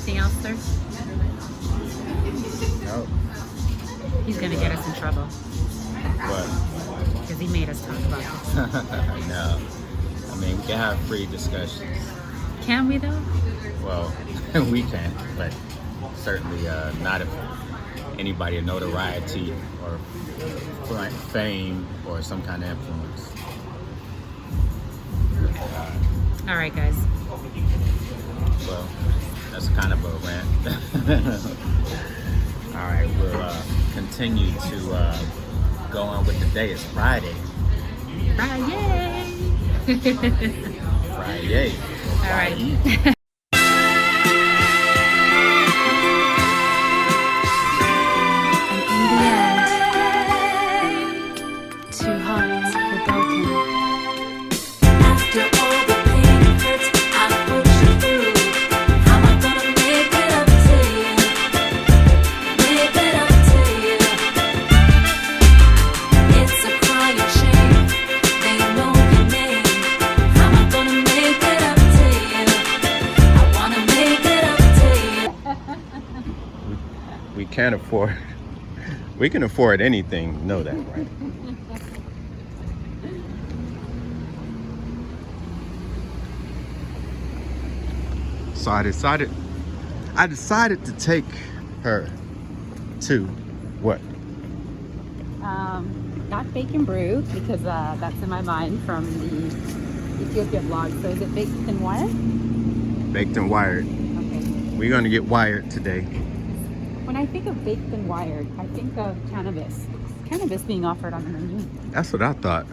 Anything else, sir? No. He's gonna get us in trouble What? because he made us talk about this. No. I mean, we can have free discussions. Can we though? Well, we can, but certainly not if anybody of notoriety or fame or some kind of influence. All right, guys. Well, that's kind of a rant. All right, we'll continue to go on with the day. It's Friday. Friday. Friday. All right. We can afford anything, you know that, right? So I decided to take her to what? Not bacon brew because that's in my mind from the Ethiopia vlog. So is it baked and wired? Baked and wired. Okay. We're gonna get wired today. When I think of baked and wired, I think of cannabis. Cannabis being offered on the menu. That's what I thought.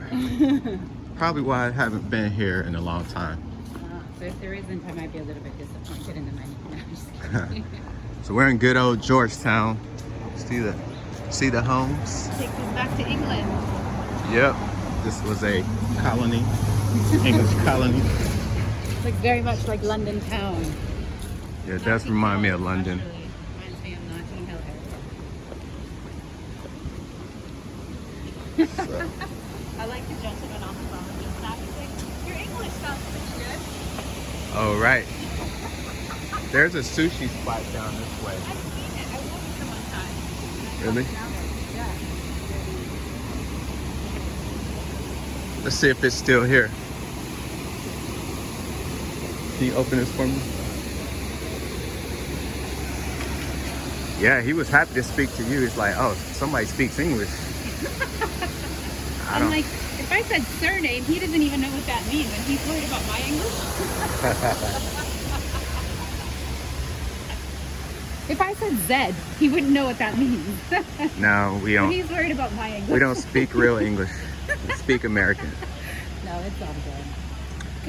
Probably why I haven't been here in a long time. So if there isn't, I might be a little bit disappointed in the menu. No, I'm just kidding. So we're in good old Georgetown. See the homes? Takes us back to England. Yep. This was a colony, English colony. Looks very much like London town. Yeah, it does remind me of London. Reminds me of Notting Hill area. So. I like the gentleman on the phone just laughing. Your English sounds pretty good. Oh, right. There's a sushi spot down this way. I've seen it. I walked there one time. Really? Yeah. Let's see if it's still here. Can you open this for me? Yeah, he was happy to speak to you. It's like, oh, somebody speaks English. I'm like, if I said surname, he doesn't even know what that means, and he's worried about my English. If I said Zed, he wouldn't know what that means. No, we don't. But he's worried about my English. We don't speak real English. We speak American. No, it's all good.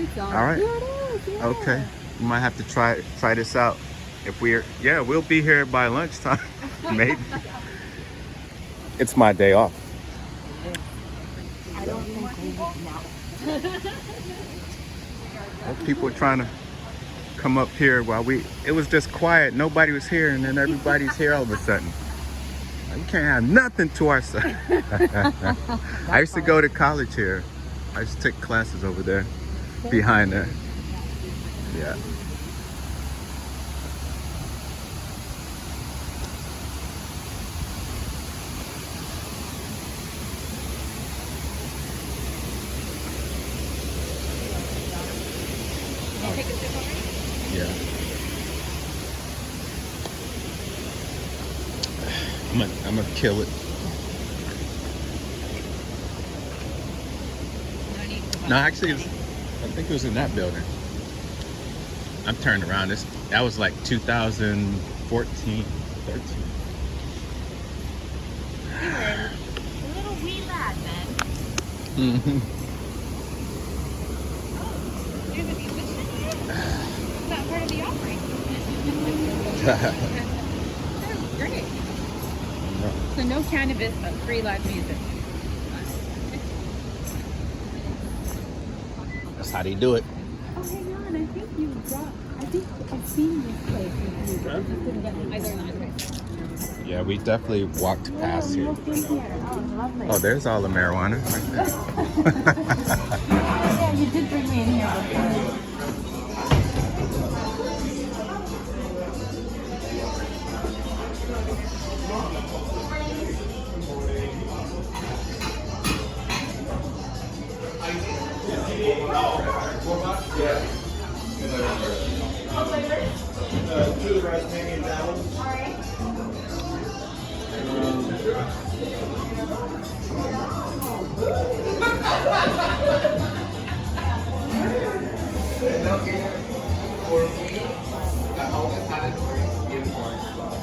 It's all right. good. Yeah. Okay. We might have to try this out. If we'll be here by lunchtime. Maybe. It's my day off. I don't think we will now. People are trying to come up here while it was just quiet. Nobody was here, and then everybody's here all of a sudden. We can't have nothing to ourselves. I used to go to college here. I used to take classes over there, behind there. Yeah. Take a sip already? Yeah. I'm gonna kill it. No, actually, I think it was in that building. I'm turned around. That was like 2014, 13. You were a little wee lad then. Mm-hmm. Oh, there's a musician here? Is that part of the offering? That was great. No. So no cannabis, but free live music. That's how they do it. Oh, hang on. I think I've seen this place with you, but I just didn't get either in either way. Yeah, we definitely walked past here. Oh, lovely. Oh, there's all the marijuana right there. Yeah, you did bring me in here before. Two of the rice maybe down.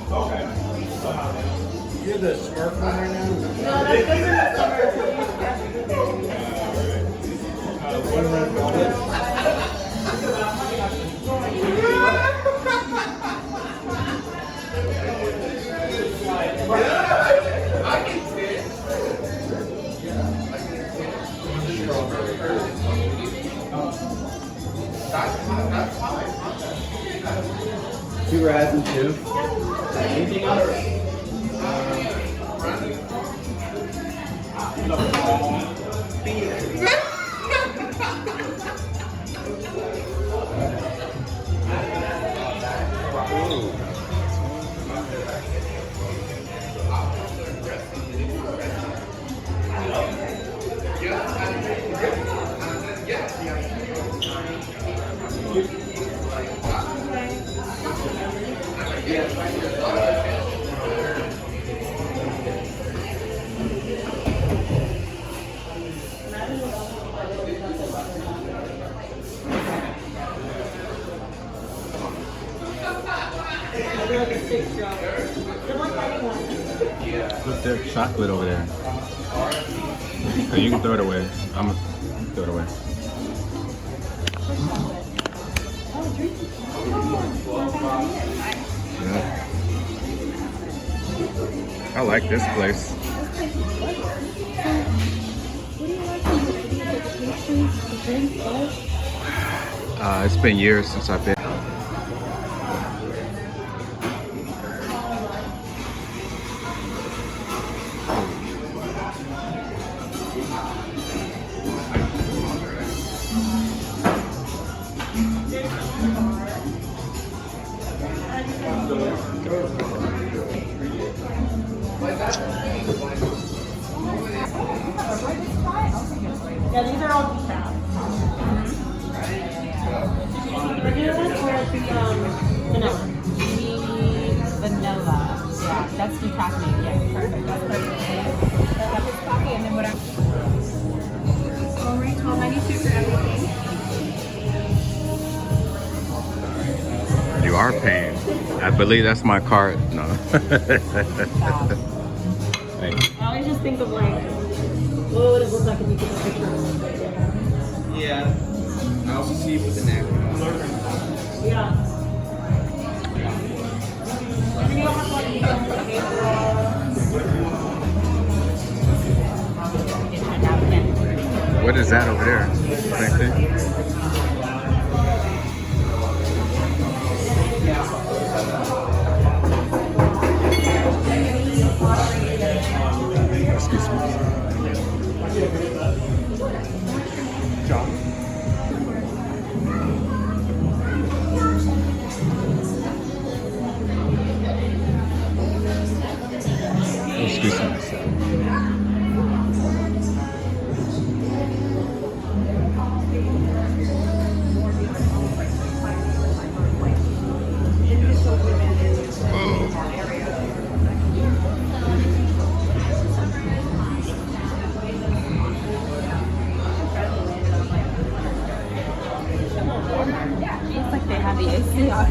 Okay. You're the smart one right now? No, that's good for the summer. One red velvet. I can see it. That's fine. 2 raz and 2. Anything else? Put their chocolate over there. So you can throw it away. I'm gonna throw it away. Yeah. I like this place. It's been years since I've been. Yeah, these are all decaf. Regular one or vanilla? Vanilla. Yeah, that's decaffeinated. Yeah, perfect. That's perfect. Cup of coffee and then whatever. Alright, $12.92 for everything. You are paying. I believe that's my card. No. Thanks. I always just think of like, what would it look like if you took a picture of it? Yeah. I also see it with the neck. Yeah. And then you have like you can pay for What is that over there? Same thing? Excuse me. John. Excuse me. It's like they have the AC on.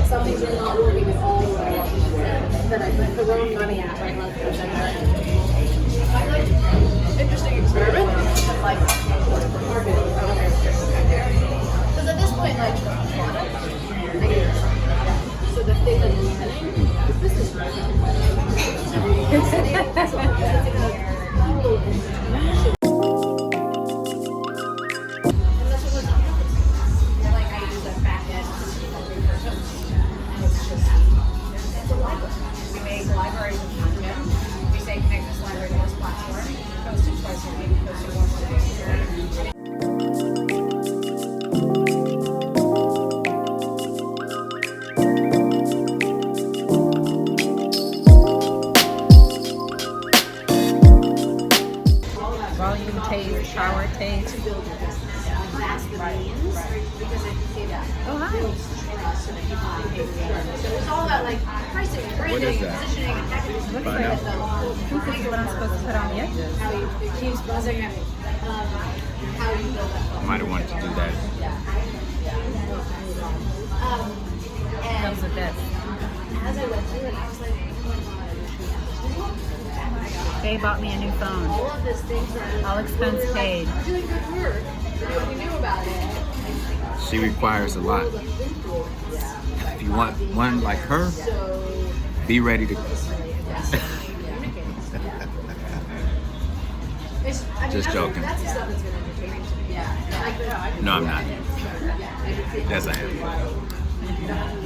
something's not working at all that I put the wrong money at right left. Interesting experiment. Like marketing. Because at this point, like, so the thing that's happening is this is page. to build your business. Like that's the means, because it Oh, hi. builds trust and people can pay for it. So it's all about like pricing and branding and positioning and packaging. Looks Find like out. I think this is what I'm supposed to put on the edges. How you, it keeps buzzing at me. How you build that funnel. Might have wanted to do that. And Comes with this. as I went through it, I was like, oh my God. They bought me a new phone. All of these things are All expense really, like, paid. you're doing good work. Nobody knew about it. She requires a lot. If you want one like her, So be ready to. Just joking. That's the stuff that's been entertaining to me. Yeah. No, I'm not. Yes, I am.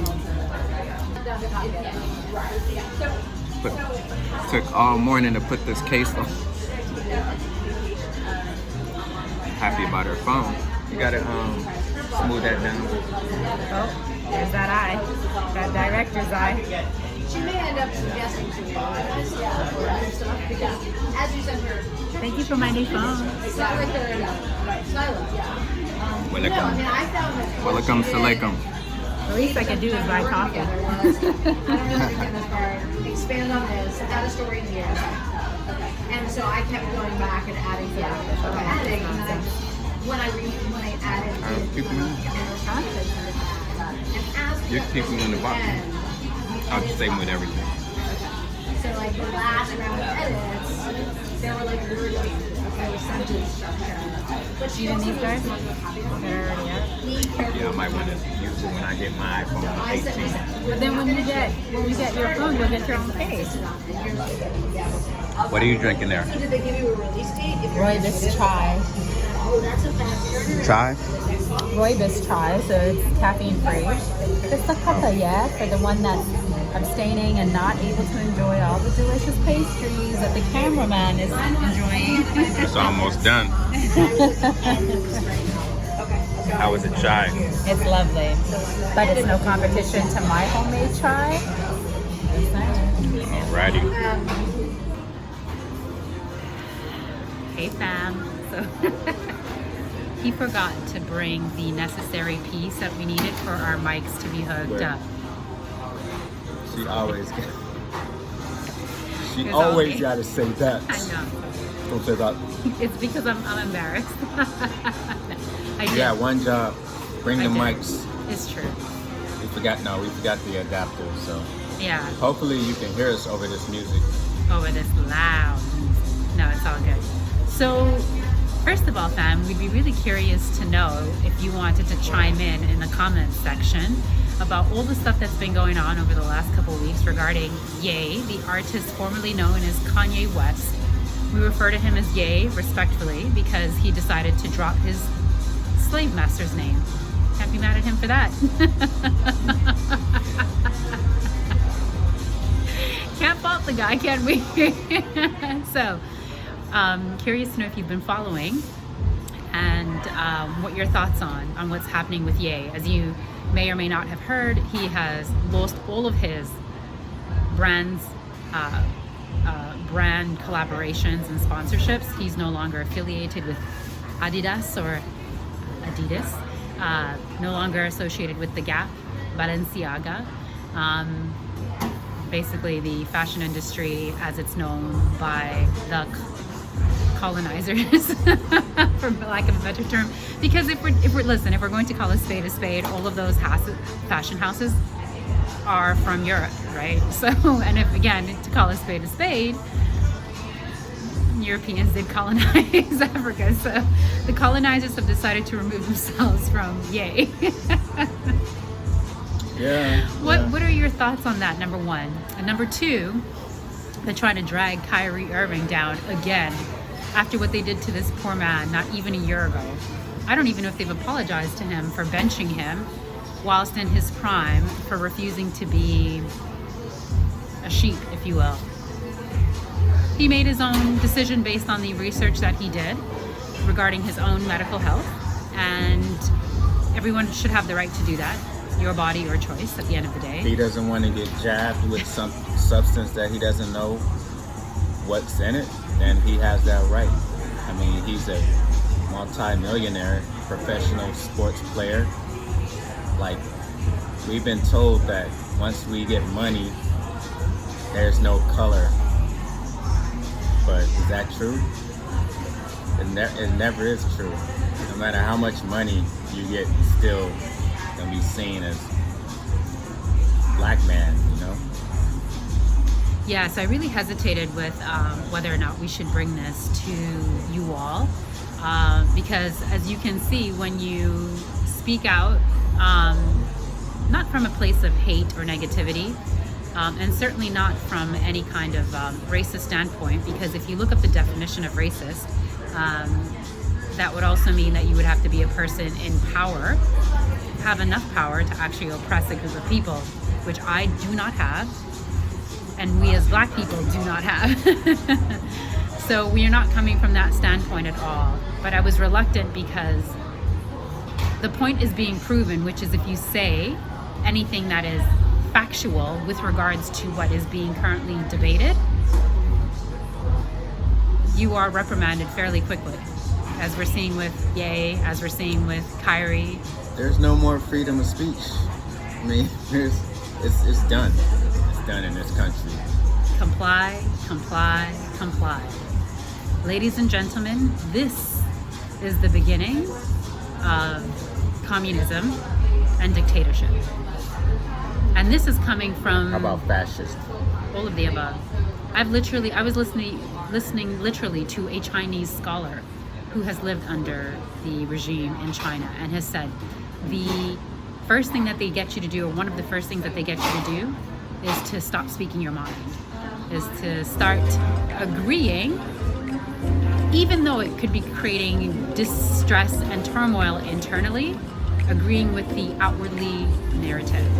Took all morning to put this case on. Happy about her phone. You gotta smooth that down. Oh, there's that eye. That director's eye. She may end up suggesting to you stuff because as you send her, Thank you for my new phone. it's not like they're silent. Welcome. I found that Welcome to Lakem. The least I could do is buy coffee. I don't know if you get this part. Expand on this. Add a story here. And so I kept going back and adding things. Adding, and then when I added, Keep them in. and as You keep them in the box. I'll just say them with everything. so like the last round of edits, there were like word changes. There was sentence structure. But she Even these guys? didn't That are already out. Yeah, I might want to use it when I get my iPhone 18. But then when you get your phone, you'll get your own case. What are you drinking there? Did they give you a release date? If you're Rooibos chai. Oh, that's a fast burner. Chai? Rooibos chai, so it's caffeine free. Just a cup, yeah, for the one that's abstaining and not able to enjoy all the delicious pastries that the cameraman is enjoying. It's almost done. How is it chai? It's lovely, but it's no competition to my homemade chai. Alrighty. Hey fam. So he forgot to bring the necessary piece that we needed for our mics to be hooked up. She always It's all me. gotta say that. I know. Don't say that. It's because I'm embarrassed. I did. Yeah, one job. Bring I the did. mics. It's true. We forgot the adapter, so Yeah. hopefully you can hear us over this music. Over this loud music. No, it's all good. So, first of all, fam, we'd be really curious to know if you wanted to chime in the comments section about all the stuff that's been going on over the last couple of weeks regarding Ye, the artist formerly known as Kanye West. We refer to him as Ye respectfully because he decided to drop his slave master's name. Can't be mad at him for that. Can't fault the guy, can we? So, curious to know if you've been following and what your thoughts on what's happening with Ye. As you may or may not have heard, he has lost all of his brands, brand collaborations and sponsorships. He's no longer affiliated with Adidas, no longer associated with the Gap, Balenciaga. Basically the fashion industry as it's known by the colonizers, for lack of a better term. Because if we're going to call a spade, all of those fashion houses are from Europe, right? So, and if again, to call a spade, Europeans did colonize Africa. So the colonizers have decided to remove themselves from Ye. Yeah. What are your thoughts on that, number one? And number two, they're trying to drag Kyrie Irving down again after what they did to this poor man not even a year ago. I don't even know if they've apologized to him for benching him whilst in his prime, for refusing to be a sheep, if you will. He made his own decision based on the research that he did regarding his own medical health, and everyone should have the right to do that. Your body, your choice at the end of the day. He doesn't want to get jabbed with some substance that he doesn't know what's in it, then he has that right. I mean, he's a multi-millionaire professional sports player. Like, we've been told that once we get money, there's no color. But is that true? It never is true. No matter how much money you get, you still gonna be seen as black man, you know? Yes, I really hesitated with whether or not we should bring this to you all, because as you can see, when you speak out, not from a place of hate or negativity, and certainly not from any kind of racist standpoint, because if you look up the definition of racist, that would also mean that you would have to be a person in power, have enough power to actually oppress a group of people, which I do not have, and we as black people do not have. So we are not coming from that standpoint at all. But I was reluctant because the point is being proven, which is if you say anything that is factual with regards to what is being currently debated, you are reprimanded fairly quickly, as we're seeing with Ye, as we're seeing with Kyrie. There's no more freedom of speech. I mean, it's done. It's done in this country. Comply, comply, comply. Ladies and gentlemen, this is the beginning of communism and dictatorship. And this is coming from... How about fascist? All of the above. I was listening literally to a Chinese scholar who has lived under the regime in China and has said the first thing that they get you to do, or one of the first things that they get you to do, is to stop speaking your mind, is to start agreeing, even though it could be creating distress and turmoil internally, agreeing with the outwardly narrative.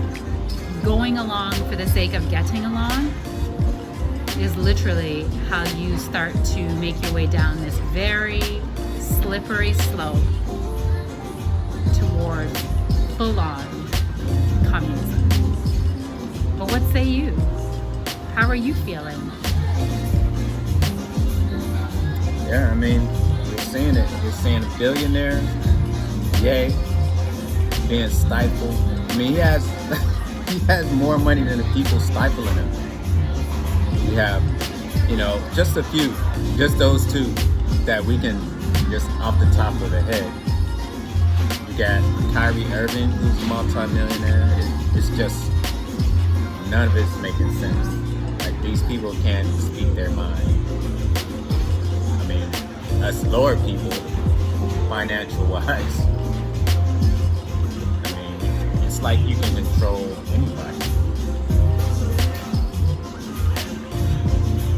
Going along for the sake of getting along is literally how you start to make your way down this very slippery slope toward full-on communism. But what say you? How are you feeling? Yeah, I mean, we're seeing it. We're seeing a billionaire, Ye, being stifled. I mean, he has more money than the people stifling him. We have, just a few, just those two that we can just off the top of the head. We got Kyrie Irving, who's a multi-millionaire. It's just, none of it's making sense. Like, these people can't speak their mind. I mean, us lower people, financial-wise, I mean, it's like you can control anybody.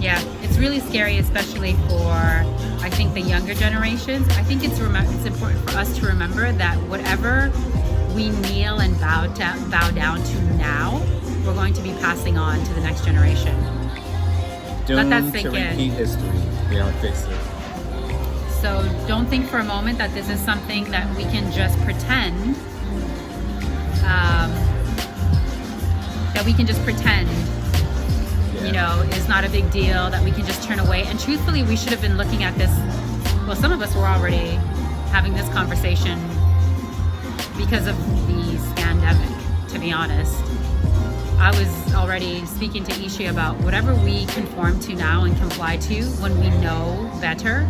Yeah, it's really scary, especially for, I think, the younger generations. I think it's important for us to remember that whatever we kneel and bow down to now, we're going to be passing on to the next generation. Doomed Let that sink to in. repeat history. They don't fix it. So don't think for a moment that this is something that we can just pretend, is not a big deal, that we can just turn away. And truthfully, we should have been looking at this, well, some of us were already having this conversation because of the scandemic, to be honest. I was already speaking to Ishé about whatever we conform to now and comply to when we know better,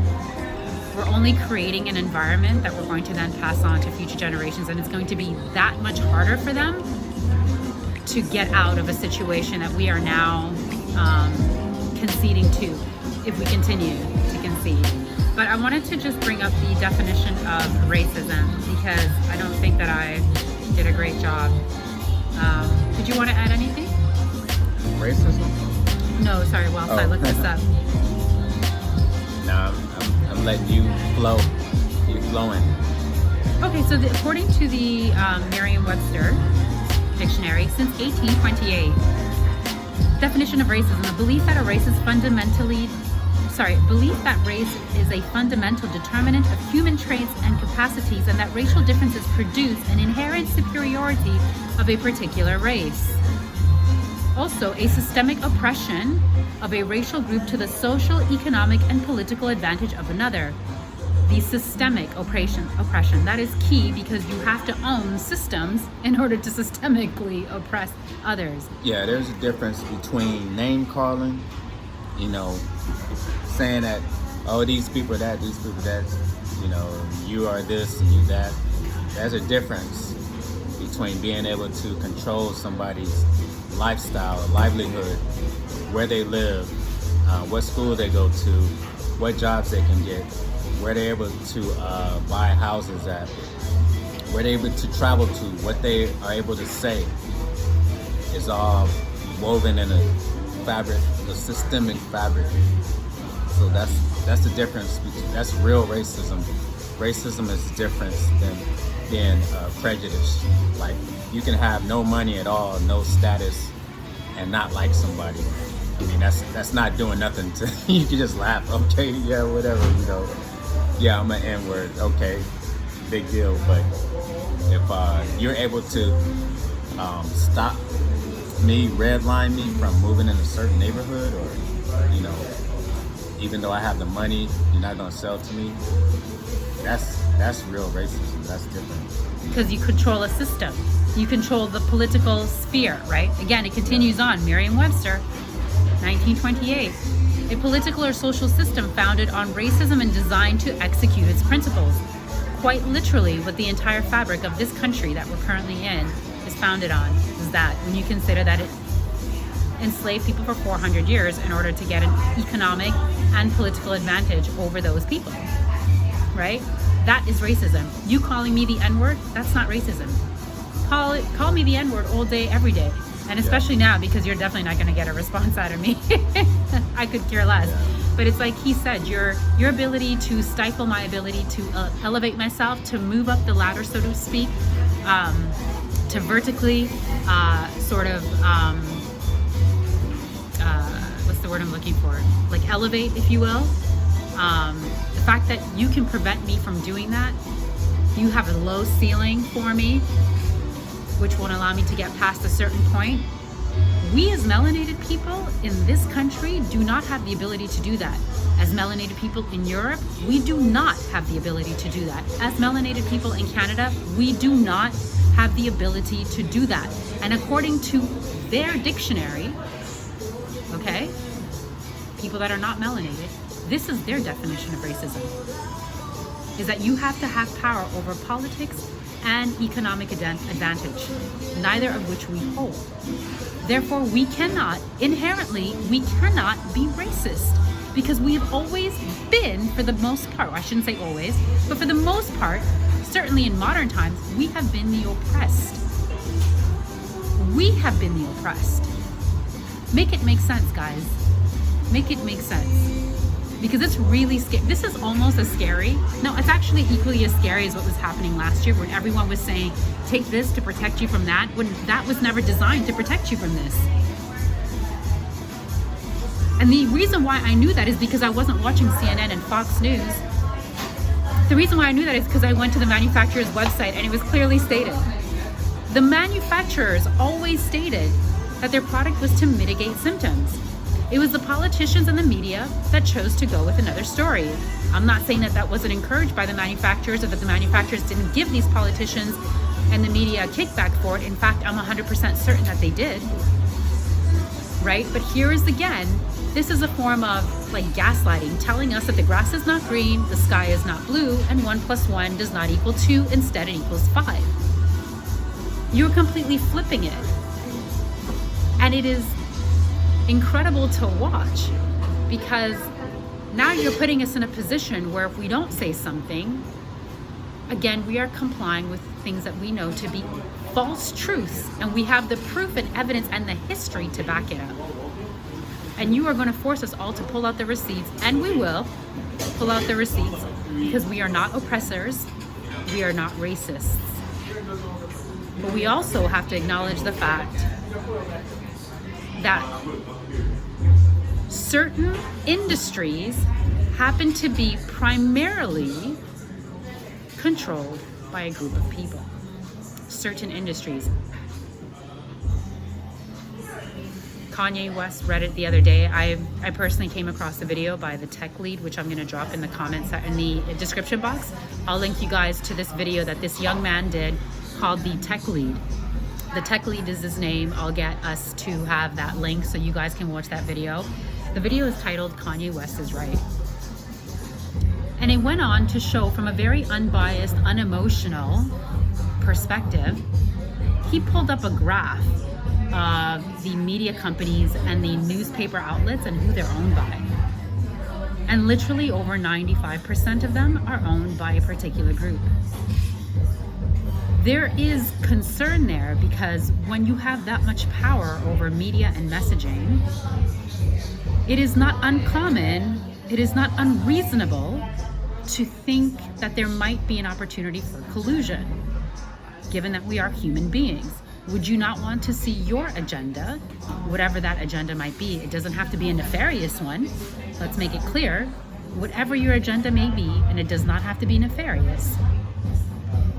we're only creating an environment that we're going to then pass on to future generations, and it's going to be that much harder for them to get out of a situation that we are now conceding to, if we continue to concede. But I wanted to just bring up the definition of racism, because I don't think that I did a great job. Did you want to add anything? Racism? No, sorry, whilst I look this up. No, I'm letting you flow. You're flowing. Okay, so according to the Merriam-Webster dictionary, since 1828, definition of racism: the belief that race is a fundamental determinant of human traits and capacities, and that racial differences produce an inherent superiority of a particular race. Also, a systemic oppression of a racial group to the social, economic, and political advantage of another. the systemic oppression. That is key because you have to own systems in order to systemically oppress others. Yeah, there's a difference between name calling, you know, saying that, oh, these people that, you know, you are this and you that. There's a difference between being able to control somebody's lifestyle, livelihood, where they live, what school they go to, what jobs they can get, where they're able to buy houses at, where they're able to travel to, what they are able to say is all woven in a fabric, a systemic fabric. So that's the difference. That's real racism. Racism is different than being prejudiced. Like, you can have no money at all, no status, and not like somebody. I mean, that's not doing nothing to you. Can just laugh, okay, yeah, whatever, you know. Yeah, I'm an N-word, okay, big deal. But if you're able to stop me, redline me from moving in a certain neighborhood, or, you know, even though I have the money, you're not gonna sell to me, that's real racism. That's different. Because you control a system. You control the political sphere, right? Again, it continues on. Merriam-Webster, 1928. A political or social system founded on racism and designed to execute its principles. Quite literally, what the entire fabric of this country that we're currently in is founded on is that, when you consider that it enslaved people for 400 years in order to get an economic and political advantage over those people, right? That is racism. You calling me the N-word, that's not racism. Call me the N-word all day, every day. And especially now, because you're definitely not going to get a response out of me. I could care less. But it's like he said, your ability to stifle my ability to elevate myself, to move up the ladder, so to speak, to vertically what's the word I'm looking for? Like elevate, if you will. The fact that you can prevent me from doing that, you have a low ceiling for me, which won't allow me to get past a certain point. We as melanated people in this country do not have the ability to do that. As melanated people in Europe, we do not have the ability to do that. As melanated people in Canada, we do not have the ability to do that. And according to their dictionary, okay, people that are not melanated, this is their definition of racism, is that you have to have power over politics and economic advantage, neither of which we hold. Therefore, we cannot be racist, because we have always been, for the most part, I shouldn't say always, but for the most part, certainly in modern times, we have been the oppressed. We have been the oppressed. Make it make sense, guys. Make it make sense. Because it's really scary. This is almost as scary. No, it's actually equally as scary as what was happening last year, when everyone was saying, take this to protect you from that, when that was never designed to protect you from this. And the reason why I knew that is because I wasn't watching CNN and Fox News. The reason why I knew that is because I went to the manufacturer's website and it was clearly stated. The manufacturers always stated that their product was to mitigate symptoms. It was the politicians and the media that chose to go with another story. I'm not saying that that wasn't encouraged by the manufacturers, or that the manufacturers didn't give these politicians and the media a kickback for it. In fact, I'm 100% certain that they did. Right? But here is again, this is a form of like gaslighting, telling us that the grass is not green, the sky is not blue, and 1 + 1 does not equal 2, instead it equals 5. You're completely flipping it. And it is incredible to watch, because now you're putting us in a position where if we don't say something, again, we are complying with things that we know to be false truths, and we have the proof and evidence and the history to back it up. And you are going to force us all to pull out the receipts, and we will pull out the receipts, because we are not oppressors, we are not racists. But we also have to acknowledge the fact that certain industries happen to be primarily controlled by a group of people. Certain industries. Kanye West read it the other day. I personally came across the video by the tech lead, which I'm going to drop in the comments in the description box. I'll link you guys to this video that this young man did called the tech lead. The tech lead is his name. I'll get us to have that link so you guys can watch that video. The video is titled Kanye West is Right. And it went on to show from a very unbiased, unemotional perspective. He pulled up a graph of the media companies and the newspaper outlets and who they're owned by. And literally over 95% of them are owned by a particular group. There is concern there because when you have that much power over media and messaging, it is not uncommon, it is not unreasonable to think that there might be an opportunity for collusion, given that we are human beings. Would you not want to see your agenda, whatever that agenda might be? It doesn't have to be a nefarious one. Let's make it clear. Whatever your agenda may be, and it does not have to be nefarious,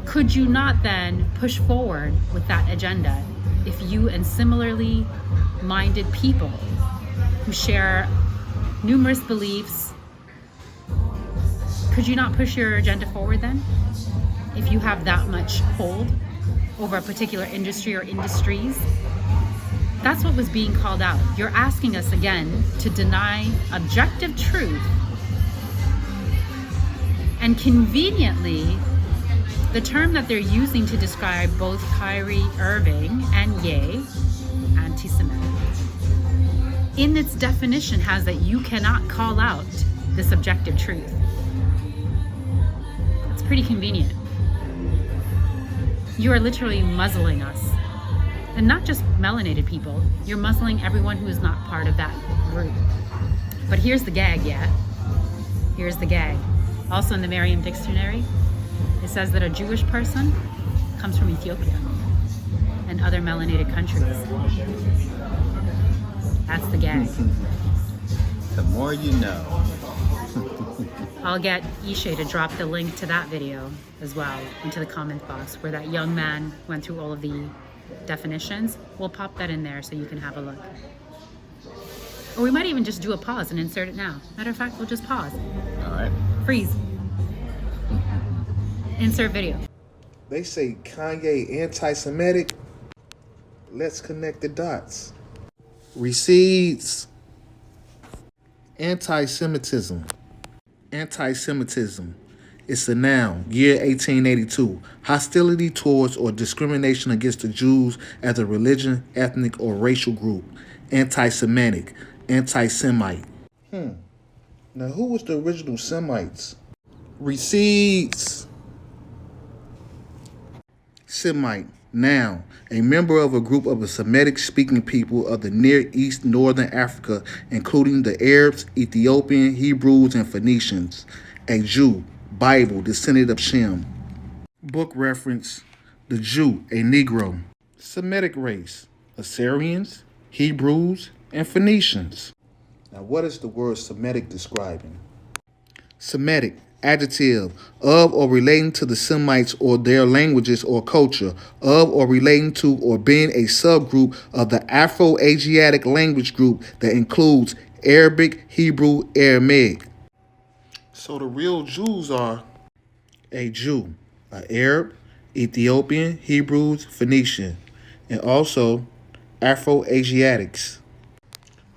could you not then push forward with that agenda if you and similarly minded people who share numerous beliefs, could you not push your agenda forward then? If you have that much hold over a particular industry or industries? That's what was being called out. You're asking us again to deny objective truth. And conveniently, the term that they're using to describe both Kyrie Irving and Ye, anti-Semitic, in its definition has that you cannot call out this objective truth. It's pretty convenient. You are literally muzzling us. And not just melanated people, you're muzzling everyone who is not part of that group. But here's the gag, yeah? Here's the gag. Also in the Merriam Dictionary, it says that a Jewish person comes from Ethiopia and other melanated countries. That's the gag. The more you know. I'll get Ishé to drop the link to that video as well into the comment box where that young man went through all of the definitions. We'll pop that in there so you can have a look. Or we might even just do a pause and insert it now. Matter of fact, we'll just pause. All right. Freeze. Insert video. They say Kanye anti-Semitic. Let's connect the dots. Recedes. Anti-Semitism. Anti-Semitism. It's a noun. Year 1882. Hostility towards or discrimination against the Jews as a religion, ethnic, or racial group. Anti-Semitic. Anti-Semite. Now, who was the original Semites? Recedes. Semite. Noun. A member of a group of the Semitic-speaking people of the Near East, Northern Africa, including the Arabs, Ethiopian, Hebrews, and Phoenicians. A Jew. Bible, descendant of Shem. Book reference. The Jew, a Negro. Semitic race. Assyrians, Hebrews, and Phoenicians. Now, what is the word Semitic describing? Semitic. Adjective, of or relating to the Semites or their languages or culture, of or relating to or being a subgroup of the Afro-Asiatic language group that includes Arabic, Hebrew, Aramaic. So the real Jews are a Jew, an Arab, Ethiopian, Hebrews, Phoenician, and also Afro-Asiatics.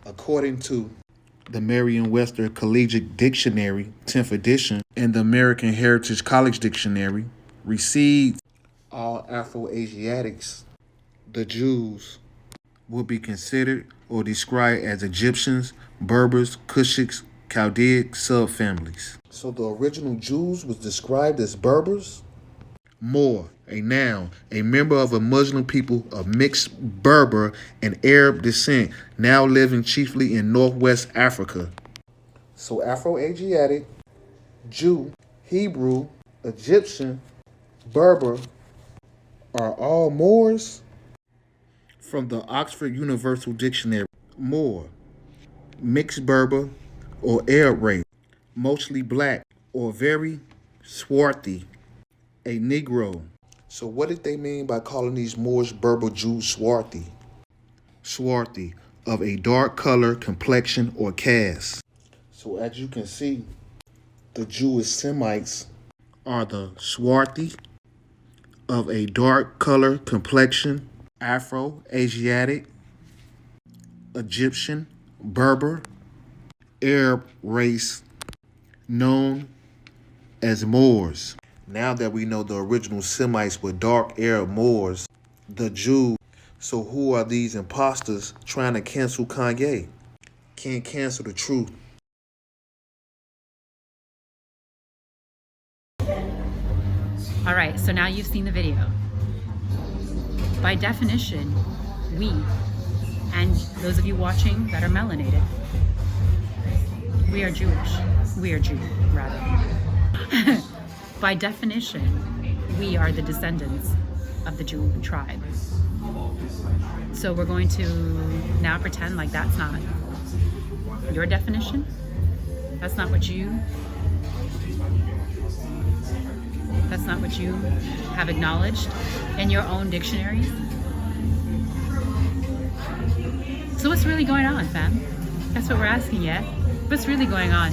According to the Merriam-Webster Collegiate Dictionary, 10th edition, and the American Heritage College Dictionary, recedes all Afro-Asiatics, the Jews, will be considered or described as Egyptians, Berbers, Cushites, Chaldaic subfamilies. So the original Jews was described as Berbers? More, a noun, a member of a Muslim people of mixed Berber and Arab descent, now living chiefly in Northwest Africa. So Afro-Asiatic, Jew, Hebrew, Egyptian, Berber are all Moors? From the Oxford Universal Dictionary, Moor, mixed Berber or Arab race, mostly black or very swarthy, a Negro. So what did they mean by calling these Moorish Berber Jews swarthy? Swarthy, of a dark color, complexion, or caste. So as you can see, the Jewish Semites are the Swarthi, of a dark color, complexion, Afro-Asiatic, Egyptian, Berber, Arab race known as Moors. Now that we know the original Semites were dark Arab Moors, the Jews, so who are these imposters trying to cancel Kanye? Can't cancel the truth. All right, so now you've seen the video. By definition, we, and those of you watching that are melanated, we are Jewish. We are Jew, rather. By definition, we are the descendants of the Jew tribe. So we're going to now pretend like that's not your definition. That's not what you have acknowledged in your own dictionaries. So what's really going on, fam? That's what we're asking, yeah? What's really going on?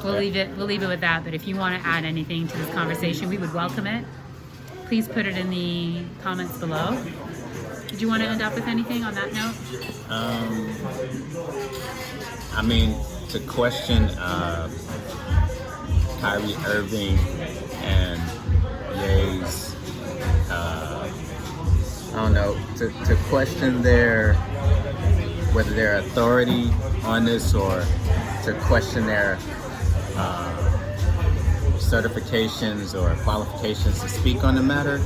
We'll leave it with that, but if you want to add anything to this conversation, we would welcome it. Please put it in the comments below. Did you want to end up with anything on that note? I mean, to question Kyrie Irving and Ye's, I don't know, to question whether their authority on this, or to question their certifications or qualifications to speak on the matter,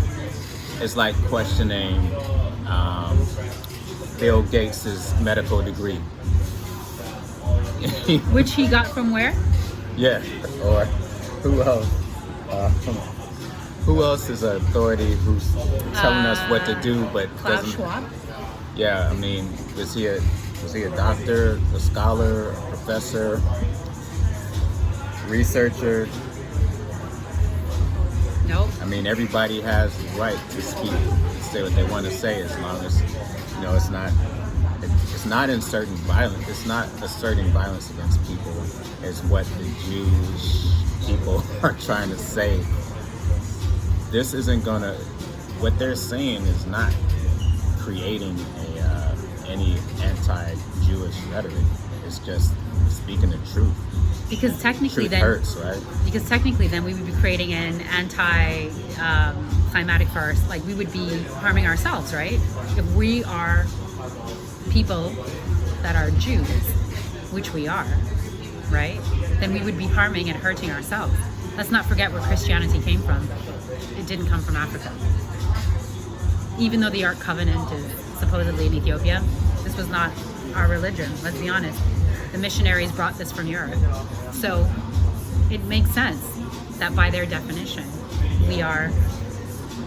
is like questioning Bill Gates' medical degree. Which he got from where? Yeah, or who else? Who else is an authority who's telling us what to do, but Klaus doesn't? Schwab? Yeah, I mean, was he a doctor, a scholar, a professor, researcher? Nope. I mean, everybody has the right to speak, say what they want to say, as long as, you know, it's not inserting violence. It's not asserting violence against people, is what the Jewish people are trying to say. This isn't gonna, what they're saying is not creating any anti-Jewish rhetoric. It's just speaking the truth. Because technically Truth then hurts, right? Because technically then we would be creating an anti-climatic force. Like, we would be harming ourselves, right? If we are people that are Jews, which we are, right? Then we would be harming and hurting ourselves. Let's not forget where Christianity came from. It didn't come from Africa. Even though the Ark Covenant is supposedly in Ethiopia, this was not our religion, let's be honest. The missionaries brought this from Europe. So it makes sense that by their definition, we are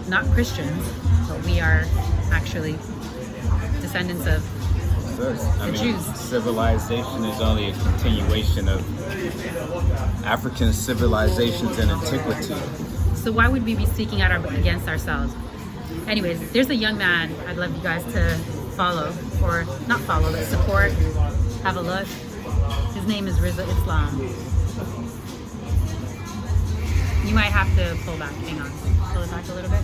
not Christians, but we are actually descendants of I mean, Jews. Civilization is only a continuation of African civilizations in antiquity. So why would we be speaking out against ourselves? Anyways, there's a young man I'd love you guys to follow, or not follow, but support, have a look. His name is Rizza Islam. You might have to pull back, hang on. Pull it back a little bit.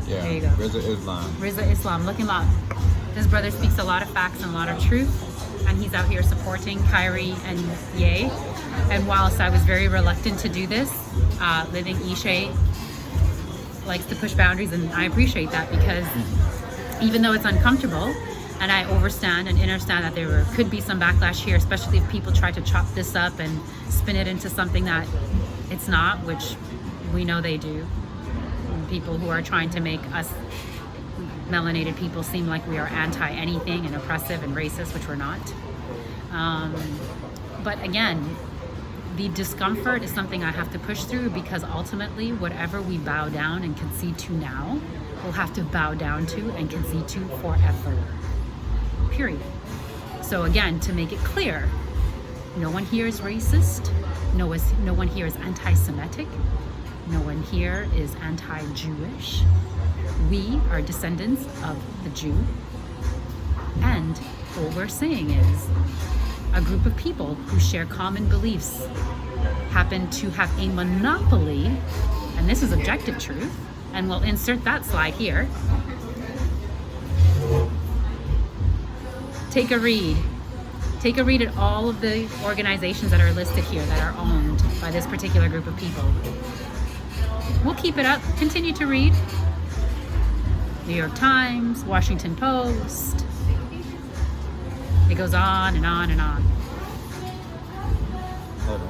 Yeah, There you go. Rizza Islam. Rizza Islam, look him up. This brother speaks a lot of facts and a lot of truth, and he's out here supporting Kyrie and Ye. And whilst I was very reluctant to do this, livingishe likes to push boundaries, and I appreciate that, because even though it's uncomfortable, and I understand that there could be some backlash here, especially if people try to chop this up and spin it into something that it's not, which we know they do. People who are trying to make us melanated people seem like we are anti-anything and oppressive and racist, which we're not. But again, the discomfort is something I have to push through, because ultimately, whatever we bow down and concede to now, we'll have to bow down to and concede to forever. Period. So again, to make it clear, no one here is racist. No one here is anti-Semitic. No one here is anti-Jewish. We are descendants of the Jew. And what we're saying is a group of people who share common beliefs happen to have a monopoly, and this is objective truth, and we'll insert that slide here. Take a read. Take a read at all of the organizations that are listed here that are owned by this particular group of people. We'll keep it up. Continue to read. New York Times, Washington Post. It goes on and on and on. Hold on.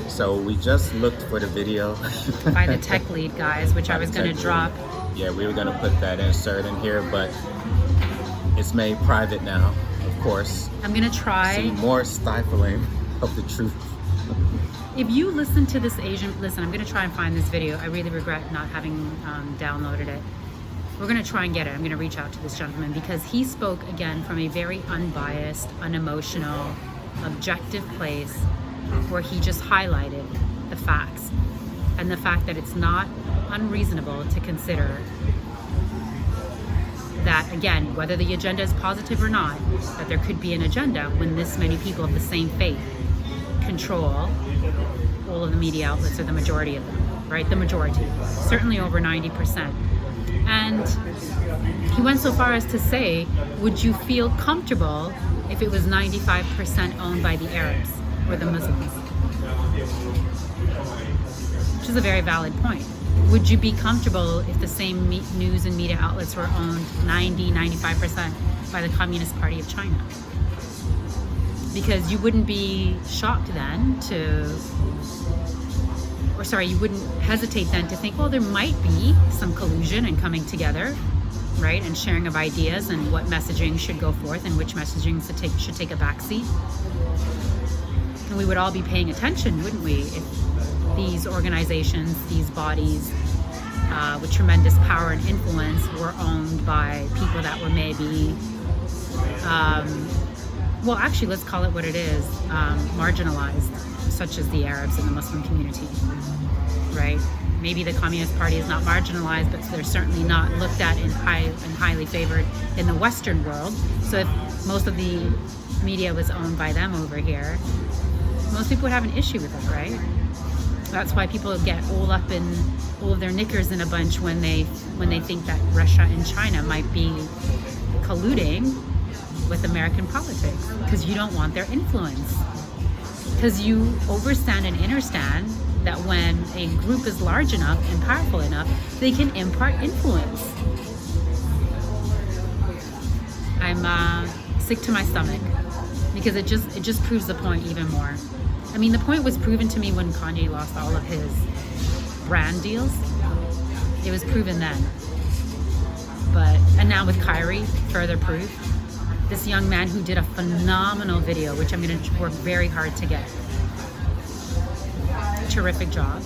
So we just looked for the video By the tech lead guys, which I was going to drop. Yeah, we were going to put that insert in here, but it's made private now, of course. I'm going to try. See more stifling of the truth. If you listen to this listen, I'm going to try and find this video. I really regret not having downloaded it. We're going to try and get it. I'm going to reach out to this gentleman because he spoke again from a very unbiased, unemotional, objective place where he just highlighted the facts and the fact that it's not unreasonable to consider that, again, whether the agenda is positive or not, that there could be an agenda when this many people of the same faith control all of the media outlets, or the majority of them, right? The majority, certainly over 90%. And he went so far as to say, would you feel comfortable if it was 95% owned by the Arabs or the Muslims? Which is a very valid point. Would you be comfortable if the same news and media outlets were owned 95% by the Communist Party of China? Because you wouldn't be shocked then you wouldn't hesitate then to think, well, there might be some collusion and coming together, right? And sharing of ideas and what messaging should go forth and which messaging should take a backseat. And we would all be paying attention, wouldn't we, if these organizations, these bodies with tremendous power and influence were owned by people that were maybe, well, actually, let's call it what it is, marginalized, such as the Arabs and the Muslim community, right? Maybe the Communist Party is not marginalized, but they're certainly not looked at and highly favored in the Western world. So if most of the media was owned by them over here, most people would have an issue with it, right? That's why people get all up in all of their knickers in a bunch when they think that Russia and China might be colluding with American politics, because you don't want their influence. Because you overstand and understand that when a group is large enough and powerful enough, they can impart influence. I'm sick to my stomach because it just proves the point even more. I mean, the point was proven to me when Kanye lost all of his brand deals. It was proven then. And now with Kyrie, further proof. This young man who did a phenomenal video, which I'm going to work very hard to get. Terrific job.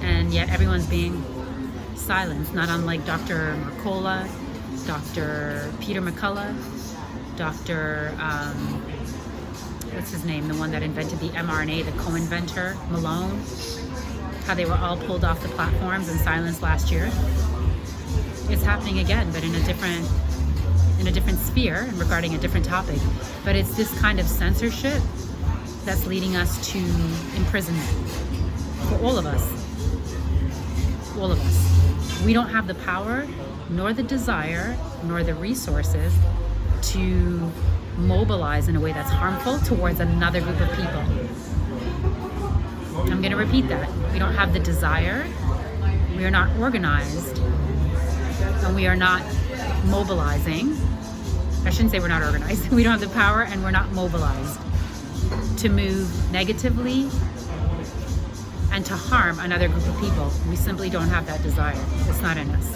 And yet everyone's being silenced, not unlike Dr. Mercola, Dr. Peter McCullough, Dr. what's his name, the one that invented the mRNA, the co-inventor, Malone, how they were all pulled off the platforms and silenced last year. It's happening again, but in a different sphere and regarding a different topic. But it's this kind of censorship that's leading us to imprisonment for all of us. All of us. We don't have the power, nor the desire, nor the resources to mobilize in a way that's harmful towards another group of people. I'm going to repeat that. We don't have the desire, we are not organized, and we are not mobilizing. I shouldn't say we're not organized. We don't have the power and we're not mobilized to move negatively and to harm another group of people. We simply don't have that desire. It's not in us.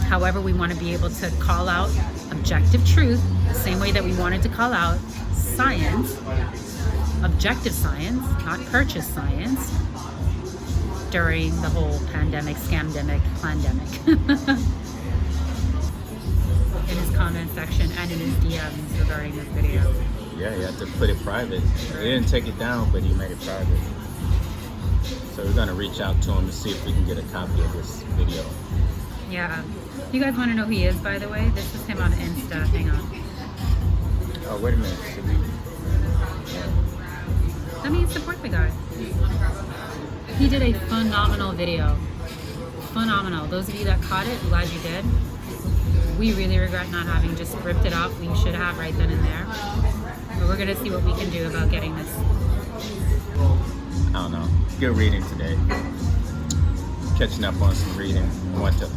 However, we want to be able to call out objective truth the same way that we wanted to call out science, objective science, not purchase science, during the whole pandemic, scamdemic, plandemic. In his comment section and in his DMs regarding this video. Yeah, you have to put it private. He didn't take it down, but he made it private. So we're gonna reach out to him to see if we can get a copy of this video. Yeah. You guys want to know who he is, by the way? This is him on Insta. Hang on. Oh, wait a minute. Should we... I mean, support the guy. He did a phenomenal video. Phenomenal. Those of you that caught it, glad you did. We really regret not having just ripped it off. We should have right then and there. But we're going to see what we can do about getting this. I don't know. Good reading today. Catching up on some reading. I went to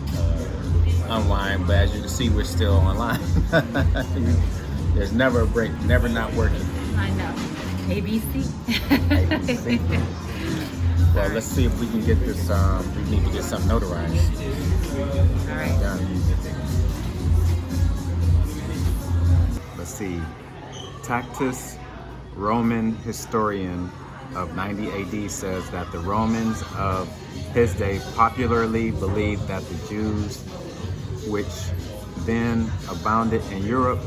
online, but as you can see, we're still online. There's never a break, never not working. I know. ABC. ABC. Well, let's see if we can get this. We need to get something notarized. All right. Done. Let's see. Tacitus, Roman historian of 90 AD, says that the Romans of his day popularly believed that the Jews, which then abounded in Europe,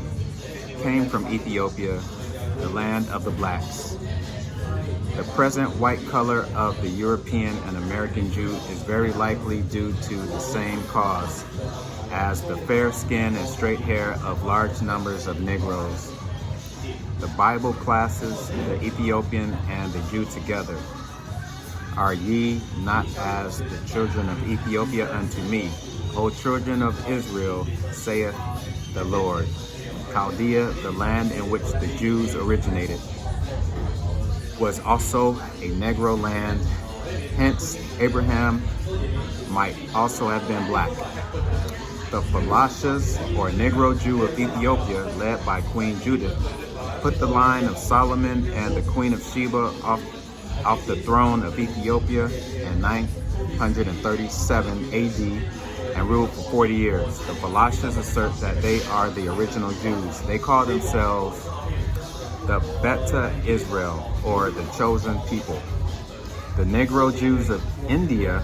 came from Ethiopia, the land of the blacks. The present white color of the European and American Jew is very likely due to the same cause as the fair skin and straight hair of large numbers of Negroes. The Bible classes the Ethiopian and the Jew together. Are ye not as the children of Ethiopia unto me, O children of Israel, saith the Lord? Chaldea, the land in which the Jews originated, was also a Negro land. Hence, Abraham might also have been black. The Falashas, or Negro Jew of Ethiopia, led by Queen Judith, put the line of Solomon and the Queen of Sheba off the throne of Ethiopia in 937 AD and ruled for 40 years. The Falashas assert that they are the original Jews. They call themselves the Beta Israel, or the chosen people. The Negro Jews of India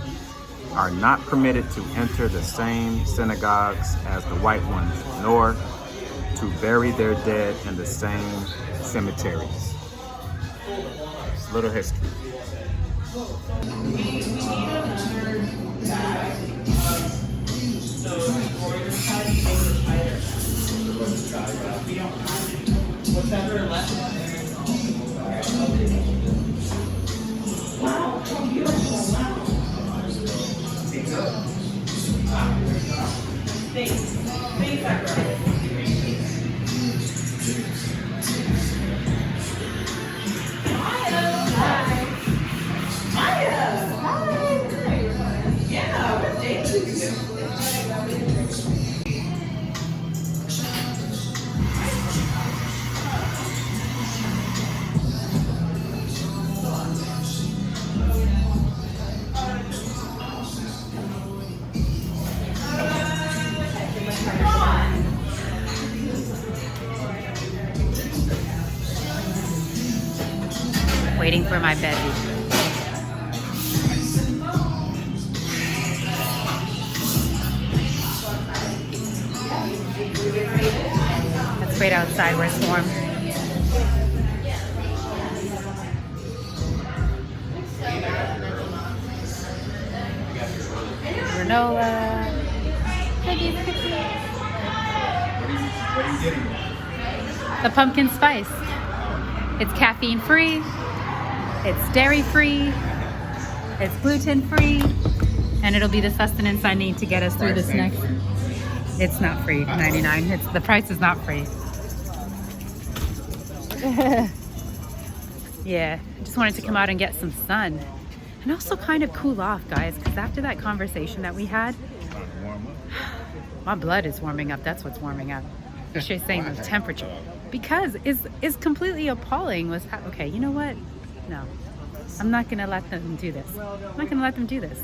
are not permitted to enter the same synagogues as the white ones, nor to bury their dead in the same cemeteries. It's a little history. Waiting for my baby. Let's wait outside where it's warm. granola. Cookies. What are you getting? The pumpkin spice. It's caffeine free. It's dairy free. It's gluten free. And it'll be the sustenance I need to get us through this next. It's not free, 99. The price is not free. Yeah, I just wanted to come out and get some sun. And also kind of cool off, guys, because after that conversation that we had, my blood is warming up. That's what's warming up. She's saying the temperature. Because it's completely appalling. Okay, you know what? No. I'm not going to let them do this. I'm not going to let them do this.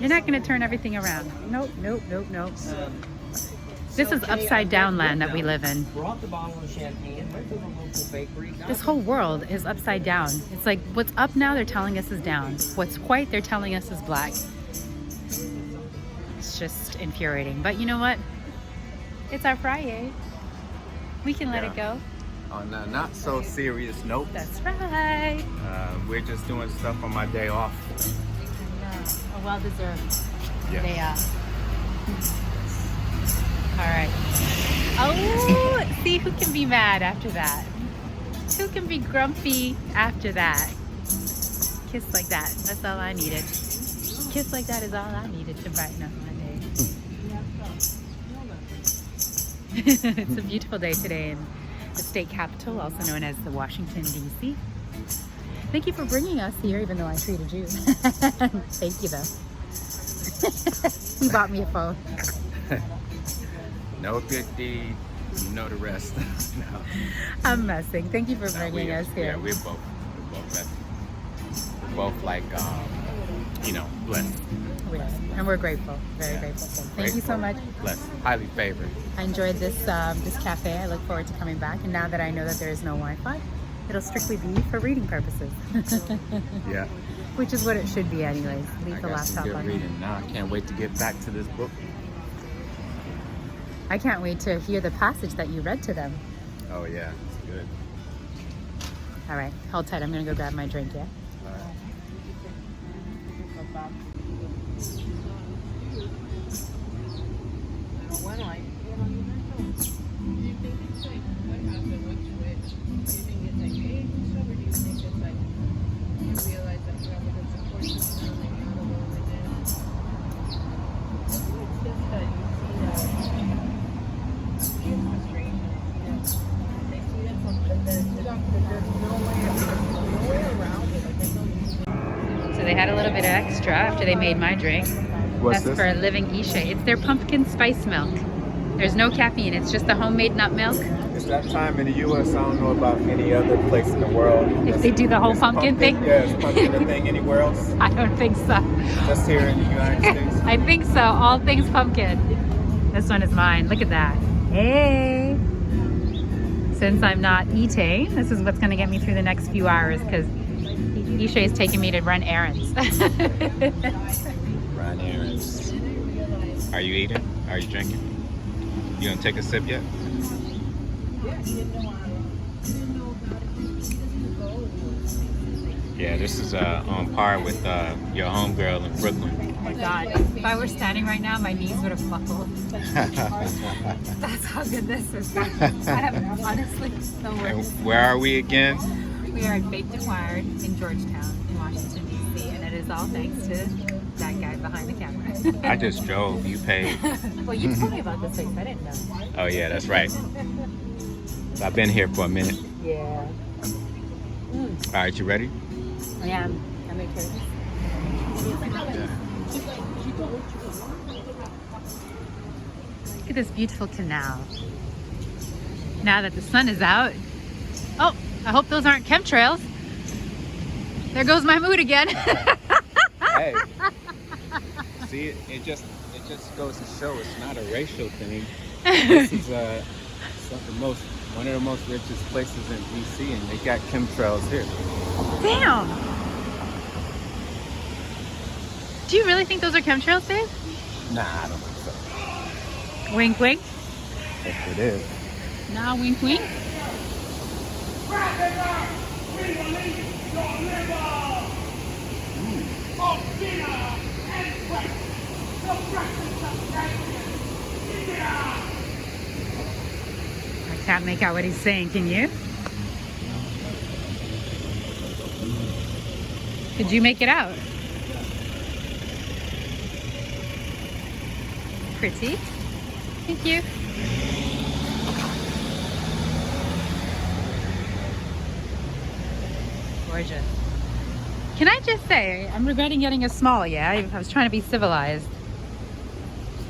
You're not going to turn everything around. Nope. This is upside down land that we live in. This whole world is upside down. It's like what's up now, they're telling us is down. What's white, they're telling us is black. It's just infuriating. But you know what? It's our Friday. We can let it go. On a not so serious note, That's right. we're just doing stuff on my day off. A well-deserved Yes. day off. All right. Oh, see who can be mad after that? Who can be grumpy after that? Kiss like that. That's all I needed. Kiss like that is all I needed to brighten up my day. It's a beautiful day today in the state capital, also known as the Washington, D.C. Thank you for bringing us here, even though I treated you. Thank you, though. You bought me a phone. No good deed, you know the rest. No. I'm messing. Thank you for bringing us here. Yeah, we're both blessed. We're both like, blessed. We are. And we're grateful. Very grateful. So thank you so much. Blessed. Highly favored. I enjoyed this cafe. I look forward to coming back. And now that I know that there is no Wi-Fi, it'll strictly be for reading purposes. Yeah. Which is what it should be anyways. Leave the I got some laptop good on. reading now. I can't wait to get back to this book. I can't wait to hear the passage that you read to them. Oh yeah, it's good. All right, hold tight. I'm gonna go grab my drink, yeah? So they had a little bit of extra after they made my drink. What's That's this? for livingishe. It's their pumpkin spice milk. There's no caffeine. It's just the homemade nut milk. It's that time in the U.S. I don't know about any other place in the world. If they do the whole Is pumpkin thing? Yeah, is pumpkin a thing anywhere else? I don't think so. Just here in the United States? I think so. All things pumpkin. This one is mine. Look at that. Hey. Since I'm not eating, this is what's going to get me through the next few hours because Ishé is taking me to run errands. Run errands. Are you eating? Are you drinking? You gonna take a sip yet? Yeah, this is on par with your homegirl in Brooklyn. Oh my God. If I were standing right now, my knees would have buckled. That's how good this is. I have honestly the And worst. where are we again? We are at Baked and Wired in Georgetown, in Washington, D.C. And it is all thanks to that guy behind the camera. I just drove. You paid. Well, you told me about this place. I didn't know. Oh yeah, that's right. I've been here for a minute. Yeah. All right, you ready? I am. I'm curious. Look at this beautiful canal. Now that the sun is out. Oh, I hope those aren't chemtrails. There goes my mood again. Hey. See, it just goes to show it's not a racial thing. This is one of the most richest places in DC, and they got chemtrails here. Damn. Do you really think those are chemtrails, Dave? Nah, I don't think so. Wink, wink. If it is. Nah, wink, wink. I can't make out what he's saying, can you? Did you make it out? Pretty. Thank you. Gorgeous. Can I just say, I'm regretting getting a small, yeah? I was trying to be civilized.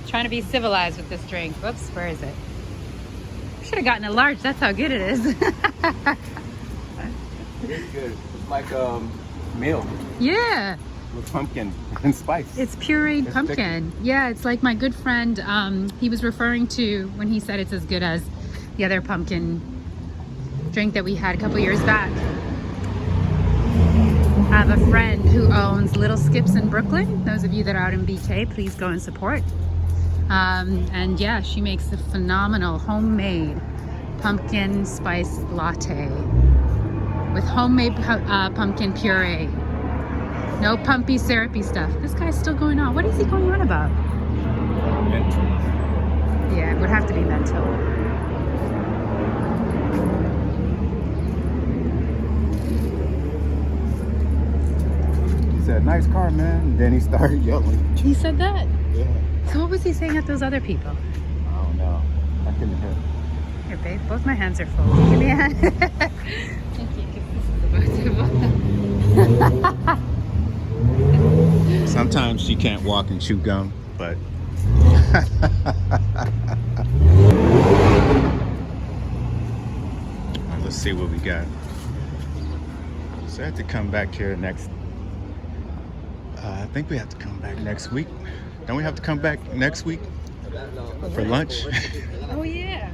Trying to be civilized with this drink. Whoops, where is it? Should have gotten a large, that's how good it is. It's good. It's like meal Yeah. with pumpkin and spice. It's pureed It's pumpkin. Yeah, it's like my good friend, he was referring to when he said it's as good as the other pumpkin drink that we had a couple years back. I have a friend who owns Little Skips in Brooklyn. Those of you that are out in BK, please go and support. And yeah, she makes a phenomenal homemade pumpkin spice latte with homemade pumpkin puree. No pumpy, syrupy stuff. This guy's still going on. What is he going on about? Mental. Yeah, it would have to be mental. He said, "Nice car, man." And then he started yelling. He said that? Yeah. So what was he saying at those other people? I don't know. I couldn't hear. Here, babe, both my hands are full. Give me a hand. Thank you, because this is about to... Sometimes she can't walk and chew gum, but let's see what we got. So I have to come back here next. I think we have to come back next week. Don't we have to come back next week for lunch? Oh, yeah.